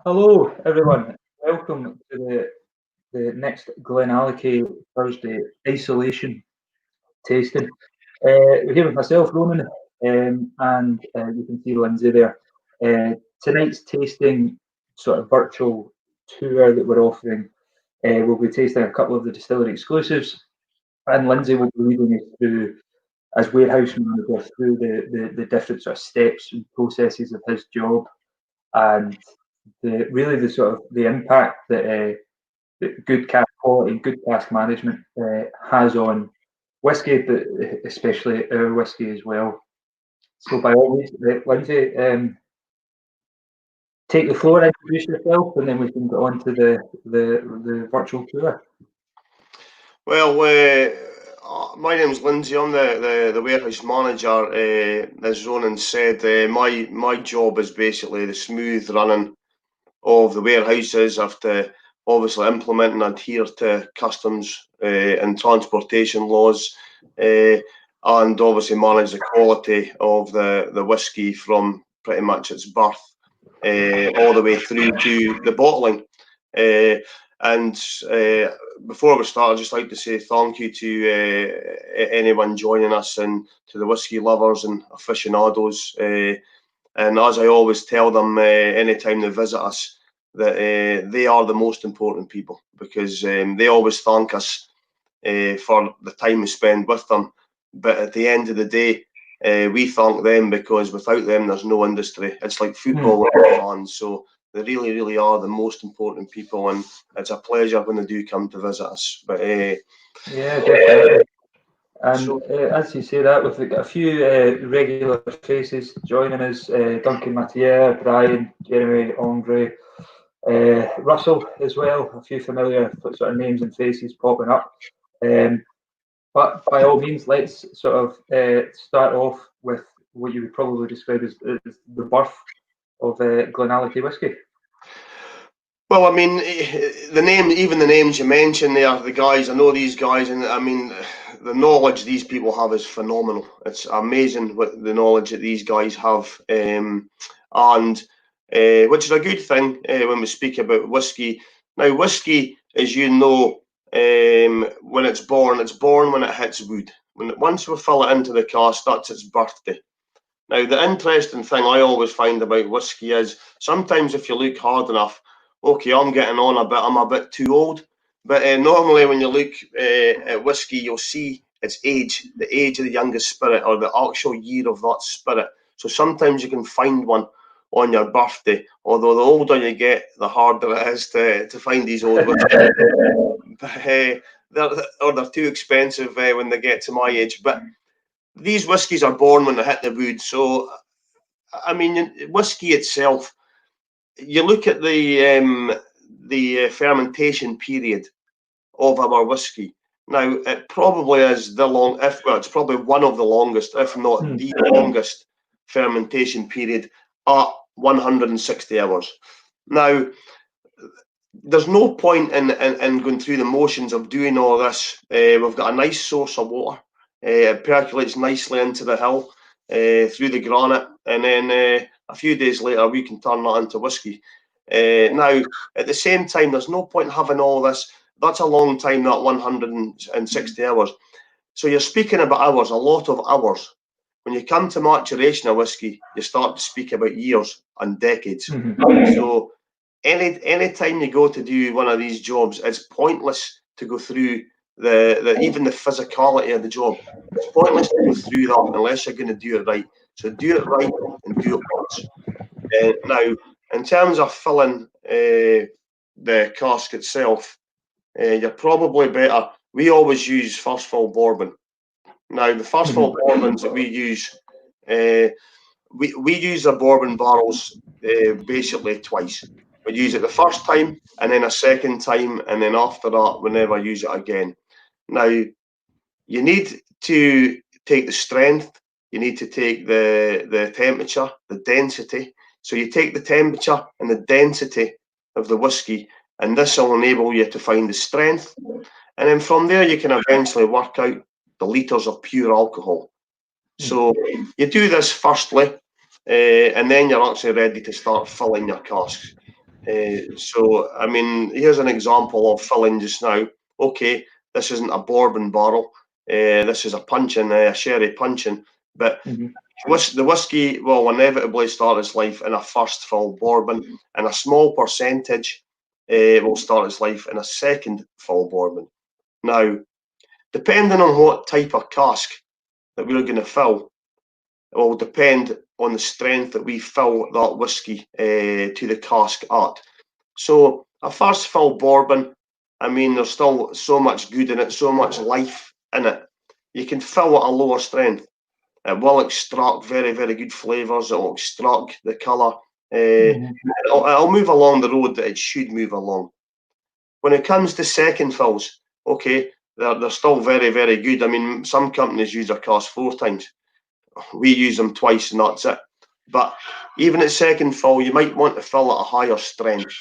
Hello, everyone. Welcome to the next GlenAllachie Thursday isolation tasting. We're here with myself, Ronan, and you can see Lindsay there. Tonight's tasting sort of virtual tour that we're offering, we'll be tasting a couple of the distillery exclusives, and Lindsay will be leading us through, as warehouse manager, through the different sort of steps and processes of his job, and the sort of the impact that good cask quality and good cask management has on whiskey, but especially our whiskey as well. So by all means, Lindsay, take the floor, introduce yourself, and then we can go on to the virtual tour. Well, my name's Lindsay. I'm the warehouse manager. As Ronan said, my job is basically the smooth running of the warehouses. I have to obviously implement and adhere to customs and transportation laws, and obviously manage the quality of the whiskey from pretty much its birth all the way through to the bottling. And before we start, I'd just like to say thank you to anyone joining us and to the whiskey lovers and aficionados. And as I always tell them anytime they visit us, that they are the most important people, because they always thank us for the time we spend with them. But at the end of the day, we thank them, because without them, there's no industry. It's like football without fans. So they really, really are the most important people, and it's a pleasure when they do come to visit us. But yeah, definitely. And as you say that, we've got a few regular faces joining us: Duncan Mathieu, Brian, Jeremy, Andre, Russell as well. A few familiar sort of names and faces popping up. But by all means, let's sort of start off with what you would probably describe as the birth of GlenAllachie whiskey. Well, I mean, even the names you mentioned there, the guys, I know these guys, and I mean, the knowledge these people have is phenomenal. It's amazing what the knowledge that these guys have, and which is a good thing when we speak about whiskey. Now, whiskey, as you know, when it's born when it hits wood. Once we fill it into the cask, that's its birthday. Now, the interesting thing I always find about whiskey is sometimes if you look hard enough, okay, I'm getting on a bit, I'm a bit too old. But normally when you look at whiskey, you'll see its age, the age of the youngest spirit, or the actual year of that spirit. So sometimes you can find one on your birthday, although the older you get, the harder it is to find these old whiskeys. They're too expensive when they get to my age. But these whiskies are born when they hit the wood. So, I mean, whiskey itself, you look at the fermentation period of our whiskey. Now, it probably is it's probably one of the longest, if not the longest, fermentation period at 160 hours. Now, there's no point in going through the motions of doing all this. We've got a nice source of water. It percolates nicely into the hill through the granite, and then a few days later we can turn that into whiskey. Now, at the same time, there's no point in having all this. That's a long time, that 160 hours. So you're speaking about hours, a lot of hours. When you come to maturation of whiskey, you start to speak about years and decades. So any time you go to do one of these jobs, it's pointless to go through even the physicality of the job. It's pointless to go through that unless you're going to do it right. So do it right and do it once. Now, in terms of filling the cask itself, you're probably better. We always use first fill bourbon. Now, the first fill bourbons that we use, we use the bourbon barrels basically twice. We use it the first time, and then a second time, and then after that, we never use it again. Now, you need to take the strength, you need to take the temperature, the density. So you take the temperature and the density of the whiskey, and this will enable you to find the strength. And then from there, you can eventually work out the litres of pure alcohol. So you do this firstly and then you're actually ready to start filling your casks. So, I mean, here's an example of filling just now. Okay, this isn't a bourbon barrel. This is a puncheon, a sherry puncheon. But the whiskey will inevitably start its life in a first fill bourbon, and a small percentage will start its life in a second fill bourbon. Now, depending on what type of cask that we're going to fill, it will depend on the strength that we fill that whiskey to the cask at. So a first fill bourbon, I mean, there's still so much good in it, so much life in it. You can fill at a lower strength. It will extract very, very good flavours. It will extract the colour. It'll move along the road that it should move along. When it comes to second fills, okay, they're still very, very good. I mean, some companies use their cask 4 times. We use them twice and that's it. But even at second fill, you might want to fill at a higher strength.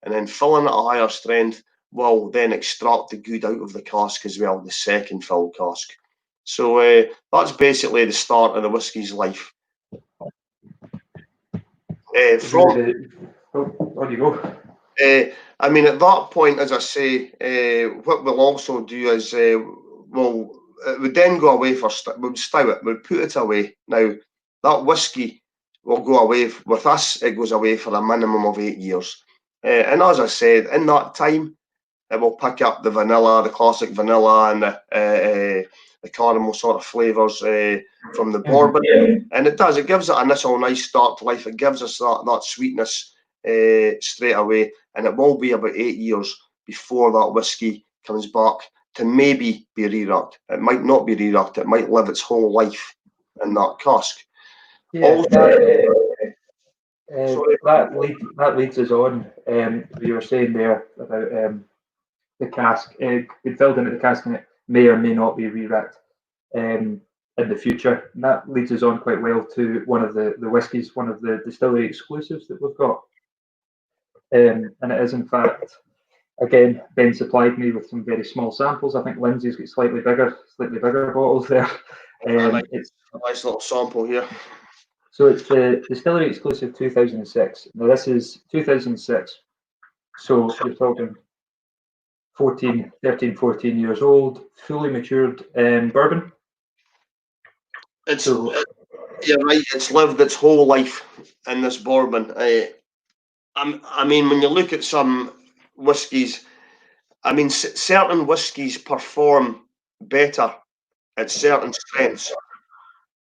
And then filling at a higher strength will then extract the good out of the cask as well, the second fill cask. So that's basically the start of the whiskey's life. On you go. I mean, at that point, as I say, what we'll also do is we'd then go away we'd stow it, we'd put it away. Now, that whiskey will go away, with us, it goes away for a minimum of 8 years. And as I said, in that time, it will pick up the vanilla, the classic vanilla, and the caramel sort of flavours from the bourbon. And it does, it gives it a nice start to life. It gives us that sweetness straight away. And it will be about 8 years before that whiskey comes back to maybe be re-racked. It might not be re-racked. It might live its whole life in that cask. Yeah, that leads us on. You were saying there about the cask being filled into the cask, and it may or may not be re-racked in the future. And that leads us on quite well to one of the whiskies, one of the distillery exclusives that we've got. And it is, in fact, again, Ben supplied me with some very small samples. I think Lindsay's got slightly bigger bottles there. It's a nice little sample here. So it's the distillery exclusive 2006. Now this is 2006. So you're talking 13, 14 years old, fully matured bourbon. You're right, it's lived its whole life in this bourbon. I mean, when you look at some whiskies, I mean, certain whiskies perform better at certain strengths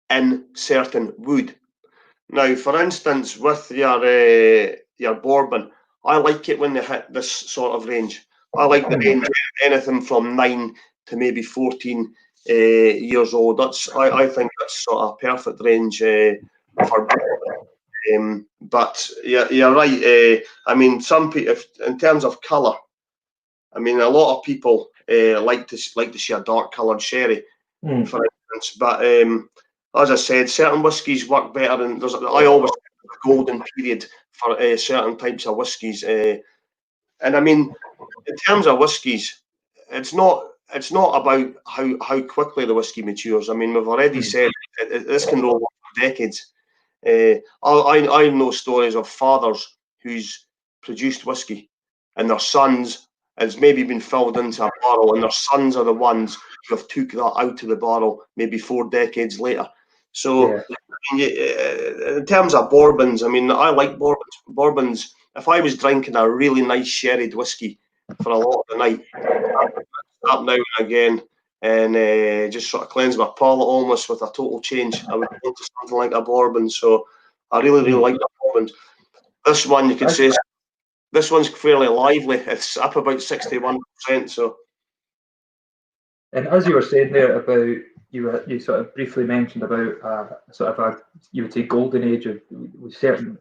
in certain wood. Now, for instance, with your bourbon, I like it when they hit this sort of range. I like the range anything from 9 to maybe 14 years old. I think that's sort of perfect range for. But you're right. I mean, some people, in terms of colour, I mean, a lot of people like to see a dark coloured sherry, for instance. But as I said, certain whiskies work better, and I always have a golden period for certain types of whiskies. And I mean, in terms of whiskies, it's not about how quickly the whiskey matures. I mean, we've already said this can roll on for decades. I know stories of fathers who's produced whiskey, and their sons, it's maybe been filled into a barrel, and their sons are the ones who have took that out of the barrel maybe 4 decades later. So, in terms of bourbons, I mean, I like bourbons. Bourbons, if I was drinking a really nice sherried whiskey for a lot of the night, up now and again, and just sort of cleanse my palate almost with a total change, I would go to something like a bourbon. So I really like the bourbon. This one, you could say, this one's fairly lively. It's up about 61%. So. And as you were saying there about you sort of briefly mentioned about sort of you would say golden age of with certain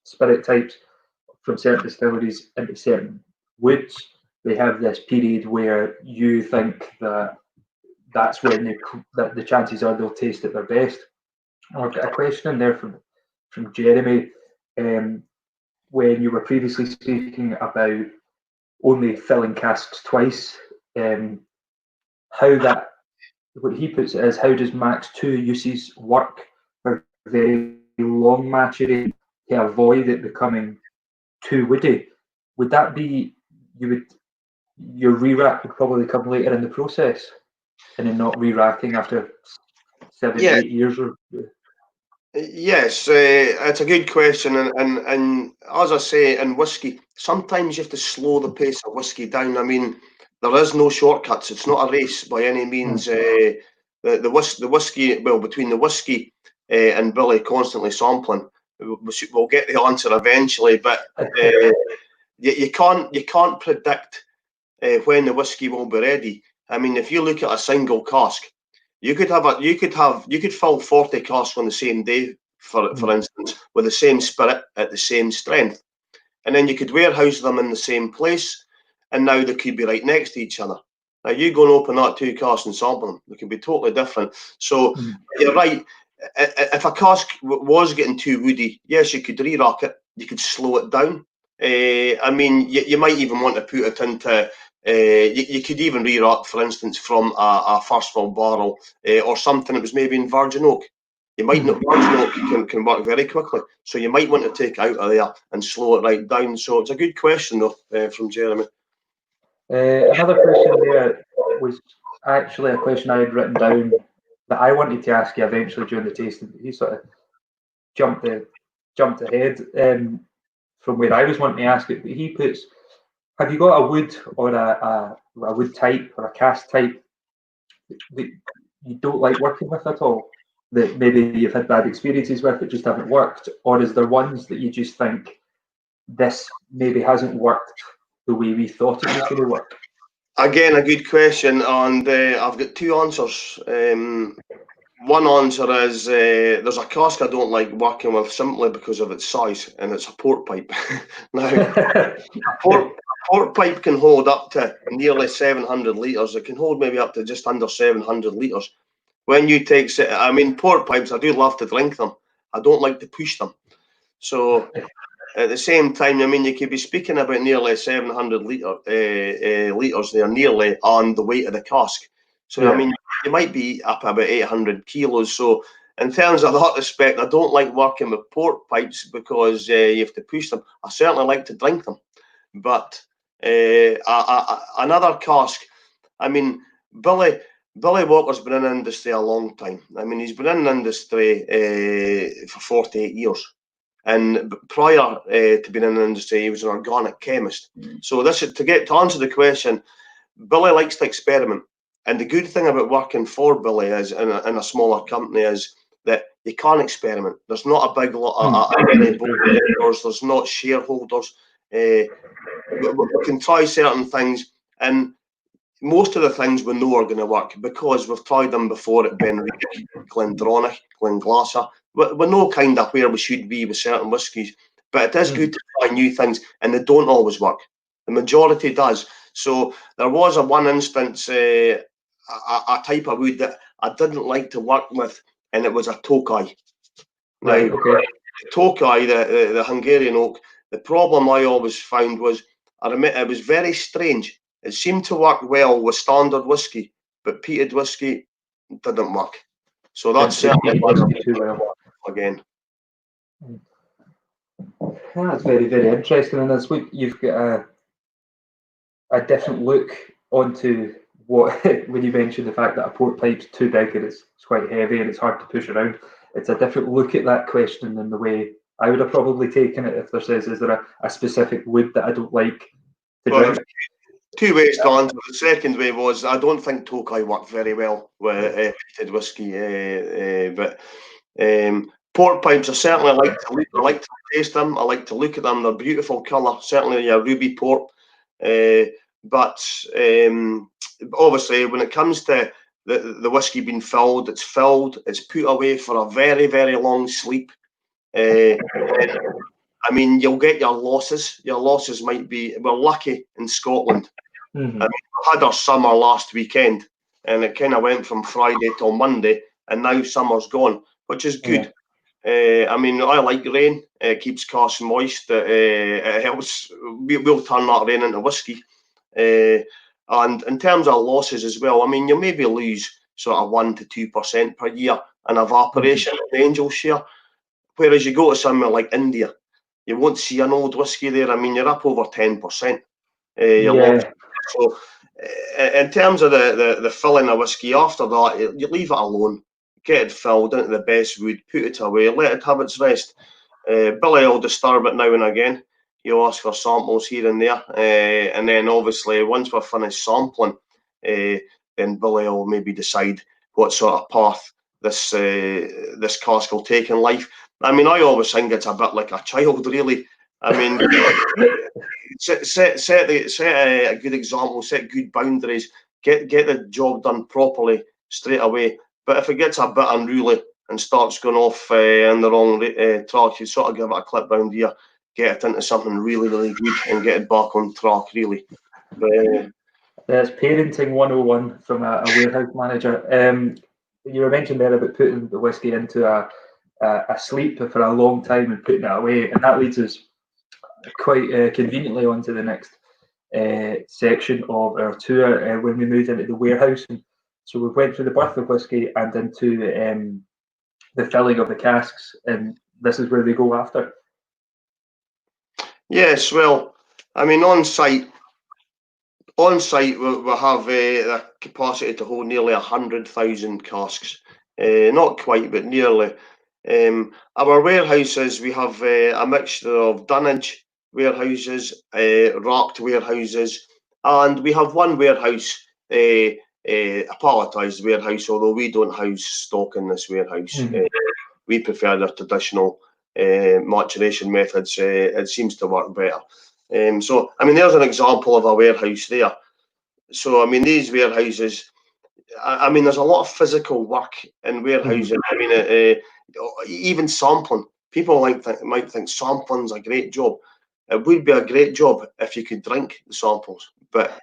spirit types from certain distilleries into certain woods. They have this period where you think that that's when the chances are they'll taste at their best. I've got a question there from Jeremy. When you were previously speaking about only filling casks twice, how that, what he puts it is, how does max 2 uses work for various long maturation to avoid it becoming too woody. Would that be your re-rack would probably come later in the process, and then not re-racking after 7, Yeah. 8 years or. Yes, it's a good question, and as I say, in whiskey, sometimes you have to slow the pace of whiskey down. I mean, there is no shortcuts. It's not a race by any means. The whiskey, well, between the whiskey and Billy constantly sampling, we'll get the answer eventually. But you can't predict when the whiskey will be ready. I mean, if you look at a single cask, you could fill 40 casks on the same day, for instance, with the same spirit at the same strength, and then you could warehouse them in the same place, and now they could be right next to each other. Now you go and open that 2 casks and sample them; they can be totally different. So you're right. If a cask was getting too woody, yes, you could re-rack it. You could slow it down. I mean, you might even want to put it into. You could even re-rack, for instance, from a first fill barrel or something that was maybe in virgin oak. You might not. Virgin oak can work very quickly, so you might want to take it out of there and slow it right down. So it's a good question, though, from Jeremy. Another question there was actually a question I had written down that I wanted to ask you eventually during the tasting. He sort of jumped ahead from where I was wanting to ask it. But he puts, have you got a wood or a wood type or a cast type that you don't like working with at all? That maybe you've had bad experiences with, it just haven't worked? Or is there ones that you just think this maybe hasn't worked the way we thought it was going to work? Again, a good question, and I've got 2 answers. One answer is there's a cask I don't like working with simply because of its size, and it's a port pipe. Now, a port pipe can hold up to nearly 700 litres. It can hold maybe up to just under 700 litres. When you take, I mean, port pipes, I do love to drink them. I don't like to push them. So at the same time, I mean, you could be speaking about nearly 700 litres there, nearly on the weight of the cask. So, I mean, you might be up about 800 kilos. So, in terms of that respect, I don't like working with port pipes because you have to push them. I certainly like to drink them. But another cask, I mean, Billy Walker's been in the industry a long time. I mean, he's been in the industry for 48 years. And prior to being in the industry, he was an organic chemist. So this is to answer the question. Billy likes to experiment, and the good thing about working for Billy is in a smaller company is that you can experiment. There's not a big lot of board. There's not shareholders. We can try certain things, and most of the things we know are going to work because we've tried them before at Benriach, Glendronach, Glenglasser. We know kind of where we should be with certain whiskies, but it is good to try new things, and they don't always work. The majority does. So there was one instance, a type of wood that I didn't like to work with, and it was a Tokaj. Now, Tokaj, the Hungarian oak, the problem I always found was, I admit, it was very strange. It seemed to work well with standard whiskey, but peated whiskey didn't work. So that's certainly again. That's very, very interesting. And that's what you've got a different look onto what when you mentioned the fact that a port pipe's too big and it's quite heavy and it's hard to push around. It's a different look at that question than the way I would have probably taken it if there says, is there a specific wood that I don't like to drink? 2 ways to answer. The second way was, I don't think Tokaj worked very well with peated whiskey, but port pipes, I certainly like to taste them. I like to look at them. They're beautiful colour, certainly a ruby port. But obviously, when it comes to the whiskey being filled, it's put away for a very, very long sleep. I mean, you'll get your losses. Your losses might be, we're lucky in Scotland. I mean, we had our summer last weekend, and it kind of went from Friday till Monday, and now summer's gone, which is good. I mean, I like rain. It keeps casks moist. It helps. We'll turn that rain into whiskey. And in terms of losses as well, I mean, you'll maybe lose sort of 1 to 2% per year in evaporation in the angel share. whereas you go to somewhere like India, you won't see an old whiskey there. I mean, you're up over 10%. So in terms of the filling of whiskey, after that, you leave it alone, get it filled into the best wood, put it away, let it have its rest. Billy will disturb it now and again. He'll ask for samples here and there, and then obviously once we're finished sampling, then Billy will maybe decide what sort of path this cask will take in life. I mean, I always think it's a bit like a child, really. I mean, set a good example, set good boundaries, get the job done properly straight away. But if it gets a bit unruly and starts going off in the wrong track, you sort of give it a clip round here, get it into something really, really good and get it back on track, really. There's parenting 101 from a warehouse manager. You were mentioning there about putting the whiskey into a sleep for a long time and putting it away, and that leads us quite conveniently onto the next section of our tour when we moved into the warehouse. And so we went through the birth of whiskey and into the filling of the casks, and this is where they go after. Yes, well, I mean, on site we have the capacity to hold nearly 100,000 casks. Not quite, but nearly. Our warehouses, we have a mixture of dunnage warehouses, wrapped warehouses, and we have one warehouse, a palletised warehouse, although we don't house stock in this warehouse. We prefer the traditional maturation methods. It seems to work better. So, I mean, there's an example of a warehouse there. So, I mean, these warehouses, I mean, there's a lot of physical work in warehousing. I mean, even sampling. People might think sampling's a great job. It would be a great job if you could drink the samples, but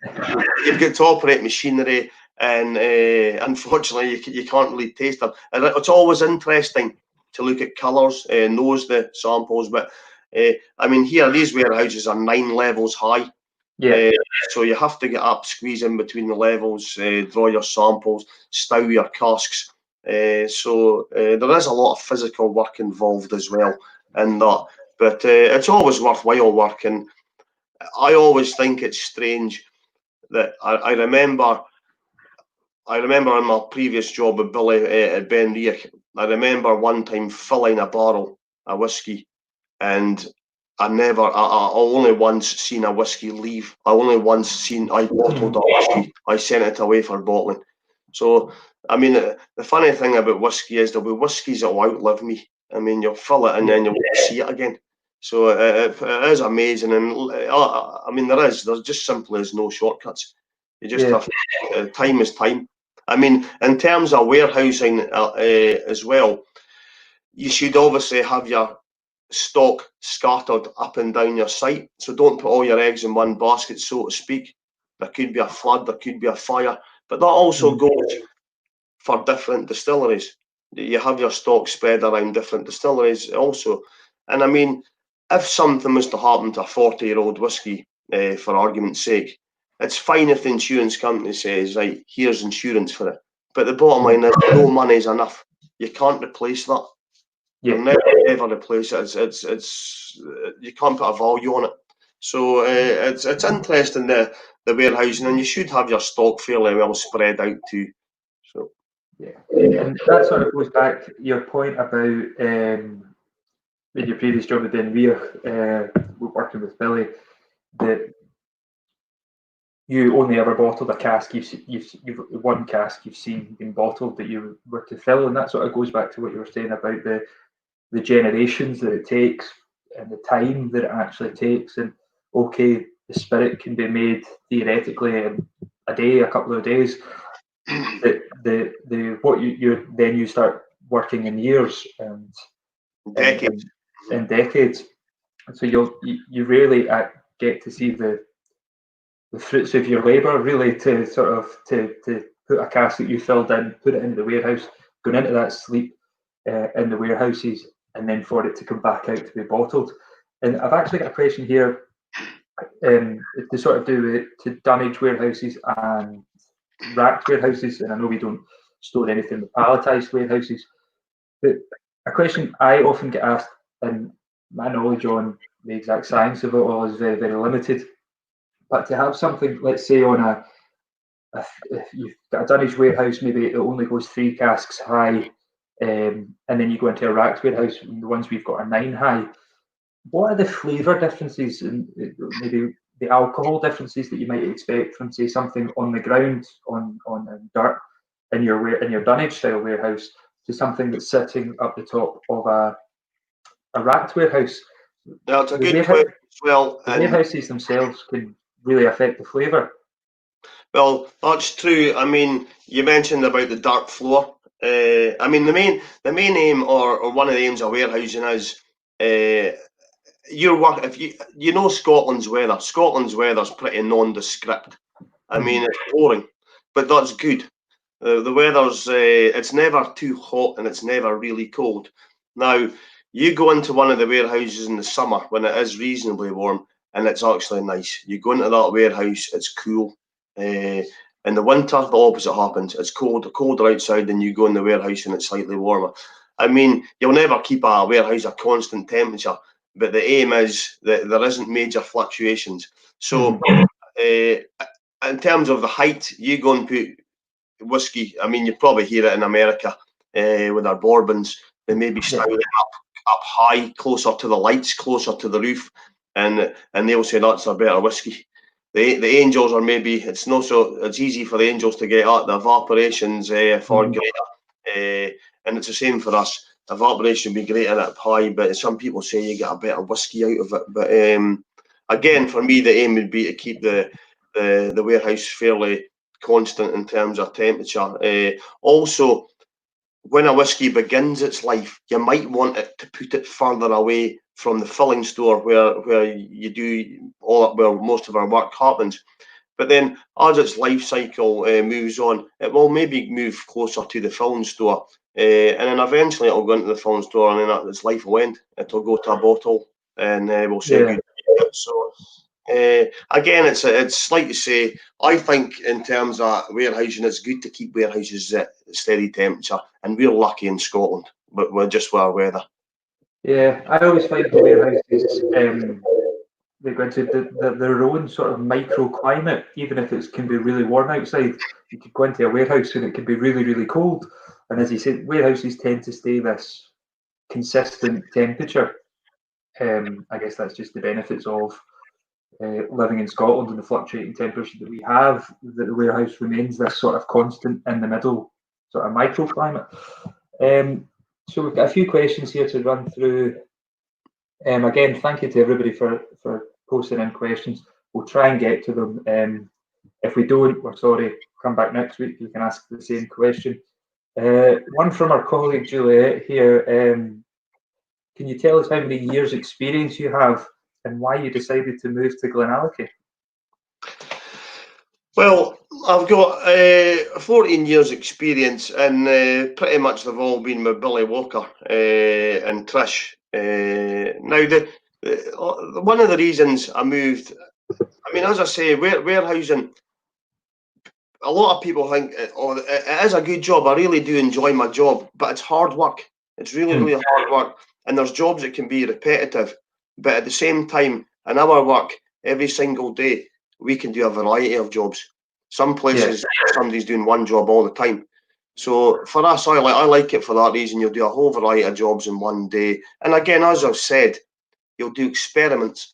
you've got to operate machinery, and unfortunately, you can't really taste them. And it's always interesting to look at colours, nose the samples, but I mean, here these warehouses are 9 levels high. So you have to get up, squeeze in between the levels, draw your samples, stow your casks. So there is a lot of physical work involved as well in that, but it's always worthwhile work. And I always think it's strange that I remember in my previous job with Billy at Ben Riach, I remember one time filling a barrel of whiskey, and I only once seen a whiskey leave. I bottled a whiskey. I sent it away for bottling. So, I mean, the funny thing about whiskey is there'll be whiskies that will outlive me. I mean, you'll fill it and then you'll see it again. So it is amazing. And I mean, there's just simply is no shortcuts. You just have time is time. I mean, in terms of warehousing as well, you should obviously have your stock scattered up and down your site. So don't put all your eggs in one basket, so to speak. There could be a flood, there could be a fire, but that also goes for different distilleries. You have your stock spread around different distilleries also. And I mean, if something was to happen to a 40-year-old whiskey, for argument's sake, it's fine if the insurance company says, right, here's insurance for it. But the bottom line is no money's enough. You can't replace that. You'll never ever replace it. It's you can't put a value on it. So it's interesting the warehousing, and you should have your stock fairly well spread out too. So and that sort of goes back to your point about in your previous job at Ben Riach, working with Billy, that you only ever bottled a cask. You've one cask you've seen being bottled that you were to fill, and that sort of goes back to what you were saying about the generations that it takes and the time that it actually takes. And okay, the spirit can be made theoretically in a day, a couple of days. What you start working in years and decades. And decades. So you really get to see the fruits of your labour, really, to sort of to put a cask that you filled in, put it into the warehouse, going into that sleep in the warehouses, and then for it to come back out to be bottled. And I've actually got a question here to sort of do with to dunnage warehouses and racked warehouses. And I know we don't store anything with palletised warehouses, but a question I often get asked, and my knowledge on the exact science of it all is very, very limited. But to have something, let's say, on if you've got a dunnage warehouse, maybe it only goes 3 casks high, and then you go into a racked warehouse, and the ones we've got are 9 high. What are the flavour differences and maybe the alcohol differences that you might expect from, say, something on the ground on dirt in your dunnage style warehouse to something that's sitting up the top of a racked warehouse? Now, it's a The good warehouse, question as well. the And warehouses themselves can really affect the flavour. well, that's true. I mean, you mentioned about the dirt floor. I mean, the main aim or one of the aims of warehousing is your work. If you know Scotland's weather, Scotland's weather's pretty nondescript. I mean, it's boring, but that's good. The weather's it's never too hot and it's never really cold. Now, you go into one of the warehouses in the summer when it is reasonably warm and it's actually nice. You go into that warehouse, it's cool. In the winter, the opposite happens. It's colder outside, and you go in the warehouse and it's slightly warmer. I mean, you'll never keep a warehouse a constant temperature, but the aim is that there isn't major fluctuations. So, in terms of the height, you go and put whiskey. I mean, you probably hear it in America with our bourbons. They maybe style it up high, closer to the lights, closer to the roof, and they'll say that's a better whiskey. The angels are maybe it's not so it's easy for the angels to get at the evaporations for greater, and it's the same for us. Evaporation would be greater at high, but some people say you get a better whiskey out of it. But again, for me, the aim would be to keep the warehouse fairly constant in terms of temperature. Also, when a whiskey begins its life, you might want it to put it further away from the filling store where you do where most of our work happens. But then, as its life cycle moves on, it will maybe move closer to the filling store, and then eventually it'll go into the filling store, and then its life will end. It'll go to a bottle, and we'll say good. So again, it's like to say, I think in terms of warehousing, it's good to keep warehouses at steady temperature, and we're lucky in Scotland, but we're just with our weather. Yeah, I always find the warehouses they go into their own sort of microclimate, even if it can be really warm outside. You could go into a warehouse and it can be really, really cold. And as you said, warehouses tend to stay this consistent temperature. I guess that's just the benefits of living in Scotland and the fluctuating temperature that we have, that the warehouse remains this sort of constant in the middle sort of microclimate. So we've got a few questions here to run through. Again, thank you to everybody for posting in questions. We'll try and get to them. If we don't, we're sorry. Come back next week. You can ask the same question. One from our colleague Juliet here. Can you tell us how many years' experience you have and why you decided to move to GlenAllachie? Well, I've got 14 years' experience, and pretty much they've all been with Billy Walker and Trish. Now, one of the reasons I moved, I mean, as I say, warehousing, a lot of people think, oh, it is a good job. I really do enjoy my job, but it's hard work. It's really, really hard work. And there's jobs that can be repetitive, but at the same time, in our work, every single day, we can do a variety of jobs. Some places, somebody's doing one job all the time. So for us, I like it for that reason. You'll do a whole variety of jobs in one day. And again, as I've said, you'll do experiments.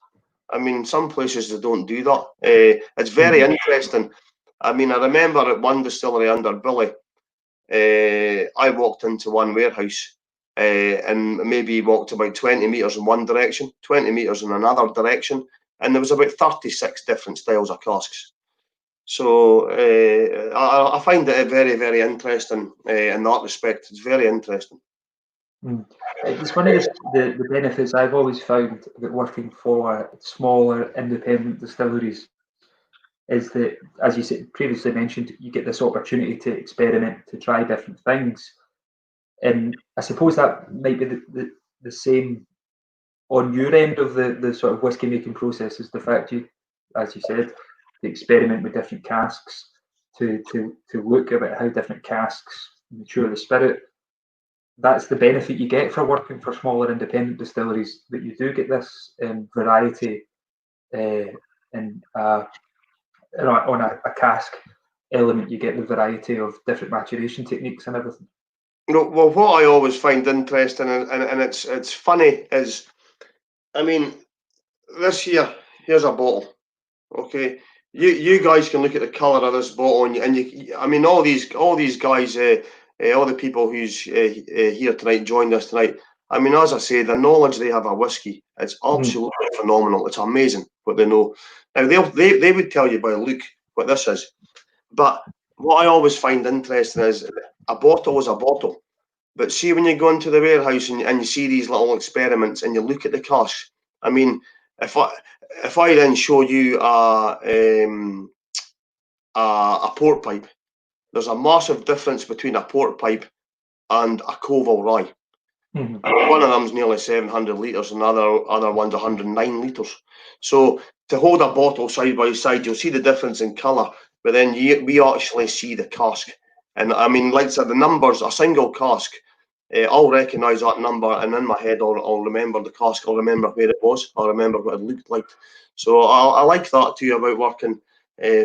I mean, some places they don't do that. It's very interesting. I mean, I remember at one distillery under Billy, I walked into one warehouse and maybe walked about 20 metres in one direction, 20 metres in another direction, and there was about 36 different styles of casks. So I find it very, very interesting in that respect. It's very interesting. It's one of the benefits I've always found about working for smaller independent distilleries is that, as you said, previously mentioned, you get this opportunity to experiment, to try different things. And I suppose that might be the same on your end of the sort of whiskey making process, is the fact you, as you said, to experiment with different casks, to look about how different casks mature the spirit. that's the benefit you get for working for smaller independent distilleries, that you do get this variety and on a cask element. You get the variety of different maturation techniques and everything. Well, what I always find interesting, and it's funny, is, I mean, this here, here's a bottle. Okay, you guys can look at the colour of this bottle, and you I mean, all these guys, all the people who's here tonight, joined us tonight. I mean, as I say, the knowledge they have of whiskey, it's absolutely phenomenal. It's amazing what they know. Now they would tell you by look what this is, but what I always find interesting is a bottle is a bottle. But see, when you go into the warehouse and you see these little experiments and you look at the cask, I mean, if I then show you a port pipe, there's a massive difference between a port pipe and a Coval rye. One of them's nearly 700 litres and other one's 109 litres. So to hold a bottle side by side, you'll see the difference in colour, but then we actually see the cask. And I mean, like I said, the numbers, a single cask, I'll recognise that number, and in my head I'll remember the cask, I'll remember where it was, I'll remember what it looked like. So I like that too about working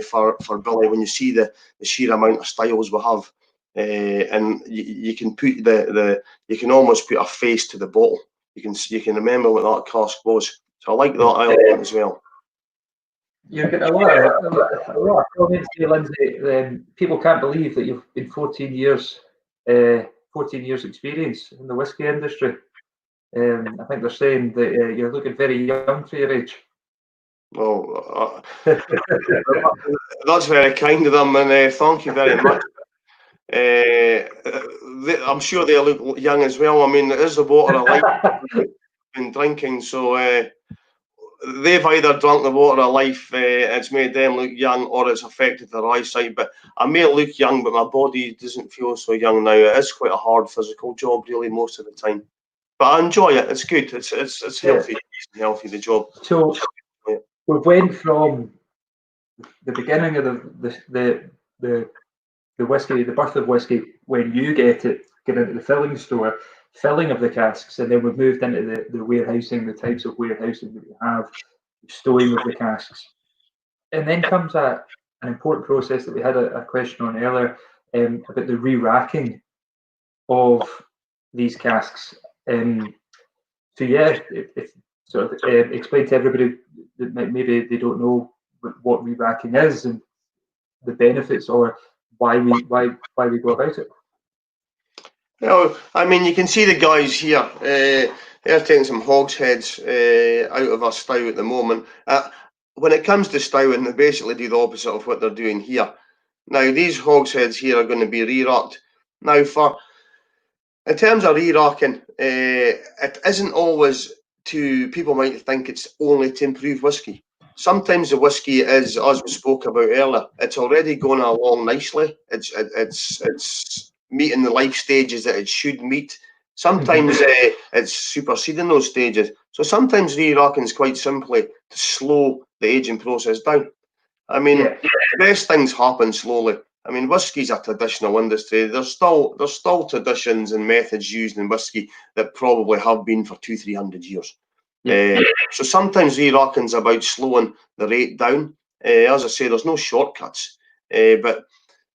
for Billy, when you see the sheer amount of styles we have. And you can put you can almost put a face to the bottle. You can remember what that cask was. So I like that element as well. You're getting a lot of comments here, Lindsay. People can't believe that you've been 14 years experience in the whiskey industry. I think they're saying that you're looking very young for your age. Well, that's very kind of them, and thank you very much. I'm sure they look young as well. I mean, it is the water of life been drinking, so they've either drunk the water of life, it's made them look young, or it's affected their eyesight. But I may look young, but my body doesn't feel so young now. It is quite a hard physical job, really, most of the time. But I enjoy it. It's good. It's healthy. It's healthy, the job. So we went from the beginning of the whiskey, the birth of whiskey, when you get into the filling store, filling of the casks, and then we've moved into the warehousing, the types of warehousing that we have, stowing of the casks. And then comes an important process that we had a question on earlier, about the re-racking of these casks. So yeah, if sort of explain to everybody that maybe they don't know what re-racking is and the benefits, or why we go about it. Well, I mean, you can see the guys here. They're taking some hogsheads out of our style at the moment. When it comes to stowing, they basically do the opposite of what they're doing here. Now, these hogsheads here are going to be re-racked. Now, in terms of re-racking, it isn't always people might think it's only to improve whiskey. Sometimes the whiskey is, as we spoke about earlier, it's already going along nicely. It's meeting the life stages that it should meet. Sometimes it's superseding those stages. So sometimes re-racking is quite simply to slow the aging process down. I mean, the best things happen slowly. I mean, whiskey's a traditional industry. There's still traditions and methods used in whiskey that probably have been for 200-300 years. So sometimes re-racking's about slowing the rate down. As I say, there's no shortcuts. But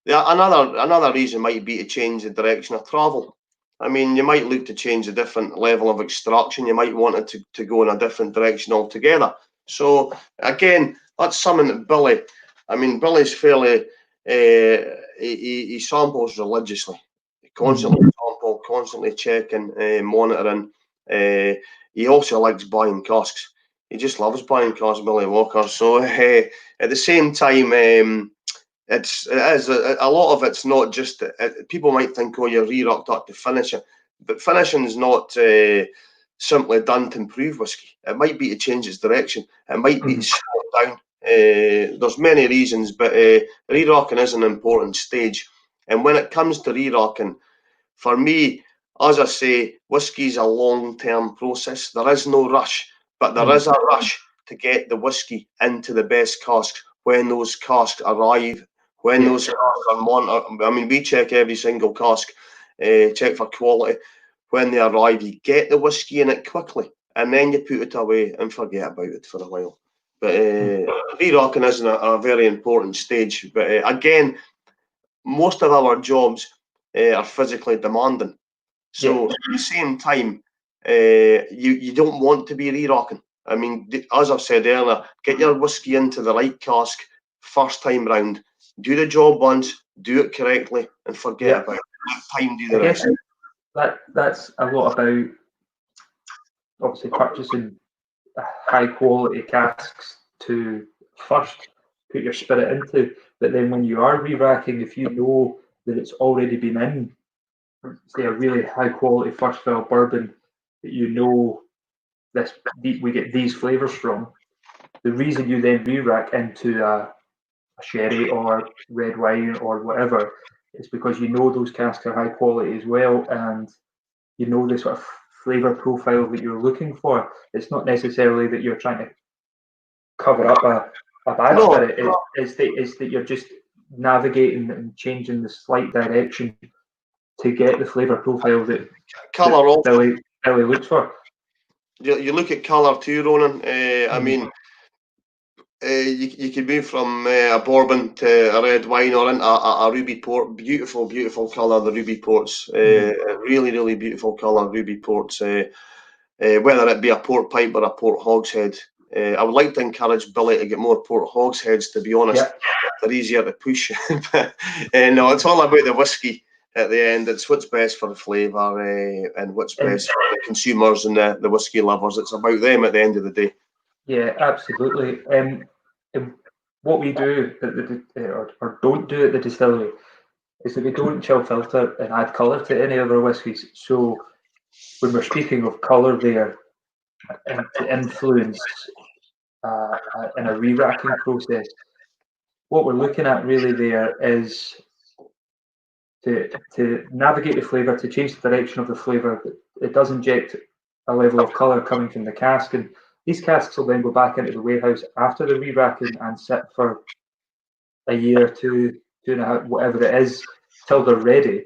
another reason might be to change the direction of travel. I mean, you might look to change a different level of extraction. You might want it to go in a different direction altogether. So again, that's something that Billy's fairly, he samples religiously, constantly sample, constantly checking, monitoring. He also likes buying casks. He just loves buying casks, Billy Walker. So at the same time, it is a lot of it's not just people might think, oh, you're re-rocked up to finishing, but finishing is not simply done to improve whiskey. It might be to change its direction. It might be to slow it down. There's many reasons, but re-rocking is an important stage. And when it comes to re-rocking, for me, as I say, whiskey's a long-term process. There is no rush, but there is a rush to get the whiskey into the best casks when those casks arrive, when those casks are monitored. I mean, we check every single cask, check for quality. when they arrive, you get the whiskey in it quickly, and then you put it away and forget about it for a while. But re-rocking is a very important stage. But again, most of our jobs are physically demanding. So at the same time, you don't want to be re-rocking. I mean, as I've said earlier, get your whiskey into the right cask first time round. Do the job once, do it correctly, and forget about it. Let time do the rest. That's a lot about obviously purchasing high quality casks to first put your spirit into, but then when you are re-racking, if you know that it's already been in, say, a really high quality first fill bourbon that you know we get these flavors from, the reason you then re-rack into a sherry or red wine or whatever is because you know those casks are high quality as well, and you know the sort of flavor profile that you're looking for. It's not necessarily that you're trying to cover up a bad spirit. It's that you're just navigating and changing the slight direction to get the flavor profile that Billy looks for. You look at colour too, Ronan. I mean, you could move from a bourbon to a red wine or into a ruby port. Beautiful, beautiful colour, the ruby ports. Really, really beautiful colour, ruby ports. Whether it be a port pipe or a port hogshead. I would like to encourage Billy to get more port hogsheads, to be honest. They're easier to push. But no, it's all about the whiskey at the end. It's what's best for the flavour and what's best for the consumers and the whiskey lovers. It's about them at the end of the day. Yeah, absolutely. What we do or don't do at the distillery is that we don't chill filter and add colour to any of our whiskies. So when we're speaking of colour there, and to influence in a re-racking process, what we're looking at really there is to navigate the flavour, to change the direction of the flavour. It does inject a level of colour coming from the cask, and these casks will then go back into the warehouse after the re-racking and sit for a year, two and a half, whatever it is, till they're ready.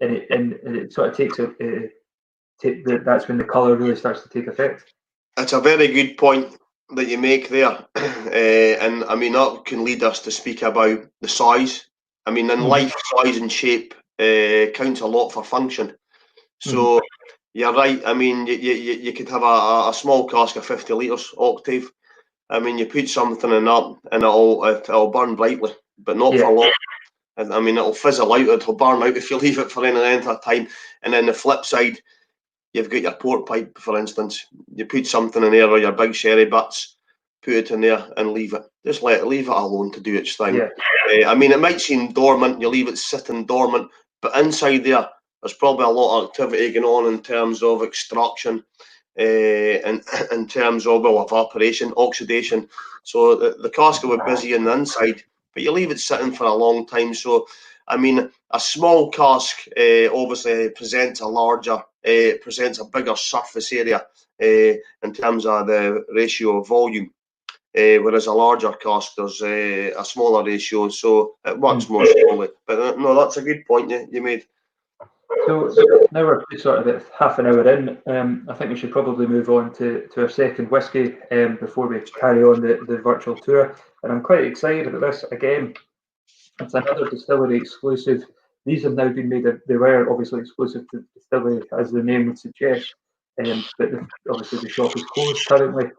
And it sort of takes that's when the colour really starts to take effect. It's a very good point that you make there, and I mean that can lead us to speak about the size. I mean, in life, size and shape counts a lot for function. So you're right. I mean, you could have a small cask of 50 litres octave. I mean, you put something in that and it'll burn brightly, but not for long. And I mean, it'll fizzle out. It'll burn out if you leave it for any length of time. And then the flip side, you've got your port pipe, for instance. You put something in there, or your big sherry butts, put it in there and leave it. Just leave it alone to do its thing. I mean, it might seem dormant. You leave it sitting dormant, but inside there's probably a lot of activity going on in terms of extraction, and in terms of evaporation, oxidation. So the cask will be busy on the inside, but you leave it sitting for a long time. So I mean, a small cask obviously presents a bigger surface area in terms of the ratio of volume, whereas a larger cask does a smaller ratio, so it works more slowly. But no, that's a good point you made. So now we're sort of at half an hour in. I think we should probably move on to our second whiskey before we carry on the virtual tour. And I'm quite excited about this. Again, it's another distillery exclusive. These have now been made. They were obviously exclusive to the distillery, as the name would suggest. But obviously the shop is closed currently.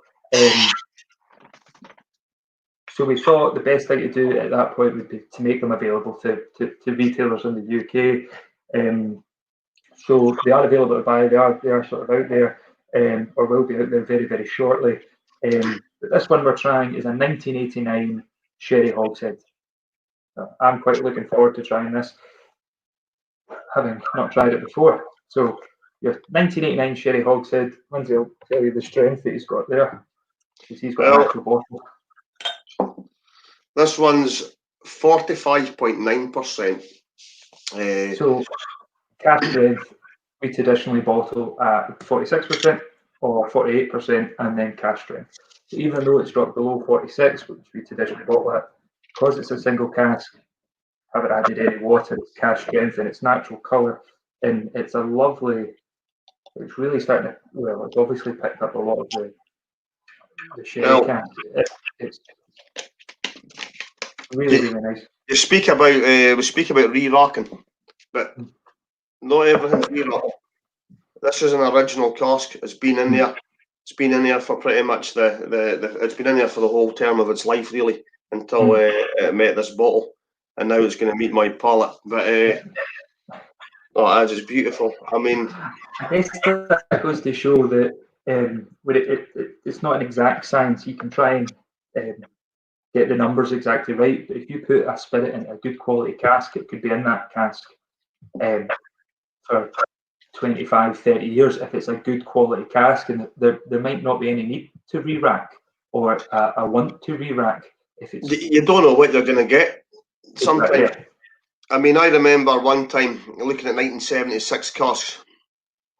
So we thought the best thing to do at that point would be to make them available to retailers in the UK. So they are available to buy. They are sort of out there, or will be out there very, very shortly. But this one we're trying is a 1989 sherry hogshead. I'm quite looking forward to trying this, having not tried it before. So your 1989 sherry hogshead. Lindsay will tell you the strength that he's got there, because he's got an actual bottle. This one's 45.9%. So cask strength, we traditionally bottle at 46% or 48%, and then cask strength. So even though it's dropped below 46, which we traditionally bottle at, because it's a single cask, haven't added any water, it's cask strength and its natural colour, and it's a lovely. It's really starting to. Well, it's obviously picked up a lot of the sherry Well, cans. It's really nice. You speak about we speak about re-rocking, but not everything's re-rock. This is an original cask. It's been in there. It's been in there for pretty much it's been in there for the whole term of its life, really, until it met this bottle, and now it's going to meet my palate. But oh, that's just beautiful. I mean, I guess that goes to show that when it's not an exact science. You can try and get the numbers exactly right, but if you put a spirit in a good quality cask, it could be in that cask for 25, 30 years if it's a good quality cask, and there might not be any need to re-rack or a want to re-rack if it's. You don't know what you're going to get sometimes. Yeah. I mean, I remember one time looking at 1976 casks.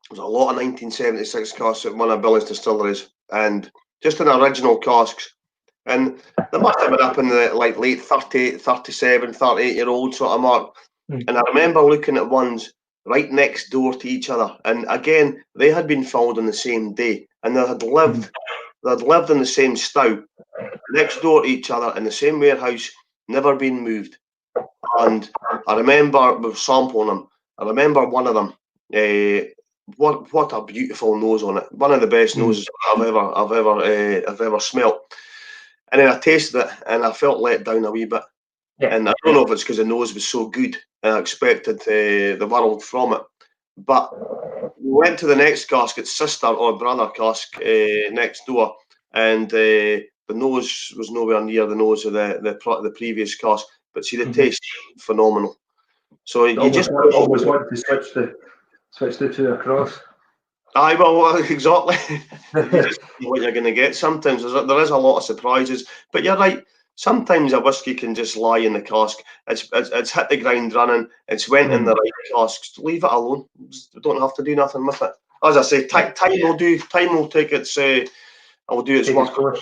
There's a lot of 1976 casks at one of Billy's distilleries, and just in original casks. And they must have been up in the late 38, 37, 38-year-old sort of mark. And I remember looking at ones right next door to each other. And again, they had been filled on the same day, and they had lived in the same stow, next door to each other in the same warehouse, never been moved. And I remember with sampling them. I remember one of them. What a beautiful nose on it! One of the best noses I've ever smelt. And then I tasted it, and I felt let down a wee bit. Yeah. And I don't know if it's because the nose was so good, and I expected the world from it. But we went to the next cask, its sister or brother cask next door, and the nose was nowhere near the nose of the previous cask. But see, the taste phenomenal. So you almost want to switch the two across. Aye, well, exactly. You just know what you're going to get. Sometimes there is a lot of surprises, but you're right. Sometimes a whiskey can just lie in the cask. It's hit the ground running. It's went in the right casks. Leave it alone. You don't have to do nothing with it. As I say, time will do. Time will take its. Will do its work.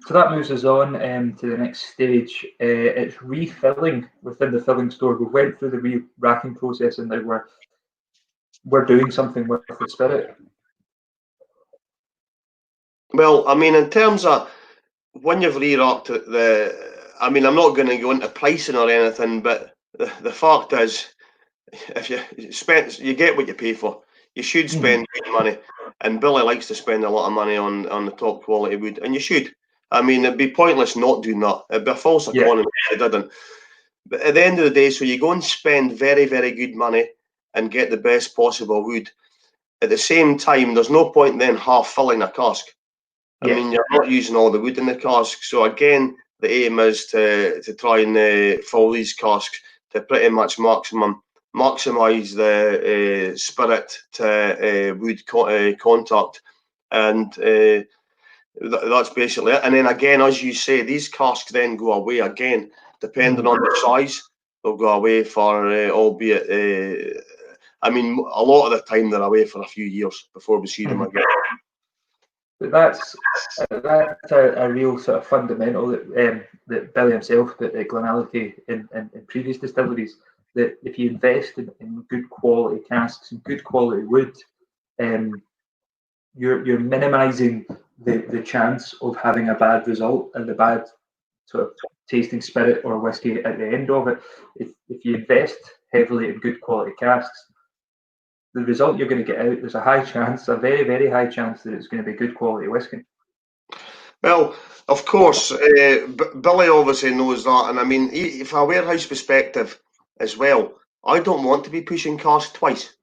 So that moves us on to the next stage. It's refilling within the filling store. We went through the re-racking process, and now we're doing something with the spirit. Well, I mean, in terms of when you've re-racked I mean, I'm not going to go into pricing or anything, but the fact is, if you get what you pay for. You should spend good money, and Billy likes to spend a lot of money on the top quality wood, and you should. I mean, it'd be pointless not doing that. It'd be a false economy if you didn't. But at the end of the day, so you go and spend very, very good money and get the best possible wood. At the same time, there's no point then half filling a cask. I mean, you're not using all the wood in the cask. So again, the aim is to try and fill these casks to pretty much maximise the spirit to wood contact, and that's basically it. And then again, as you say, these casks then go away again, depending on the size. They'll go away for, albeit, I mean, a lot of the time they're away for a few years before we see them again. But that's a real sort of fundamental that Billy himself, at GlenAllachie in previous distilleries, that if you invest in good quality casks and good quality wood, you're minimising the chance of having a bad result and the bad sort of tasting spirit or whiskey at the end of it. If you invest heavily in good quality casks, the result you're going to get out, there's a very, very high chance that it's going to be good quality whiskey. Well, of course, Billy obviously knows that, and I mean, from a warehouse perspective as well, I don't want to be pushing casks twice.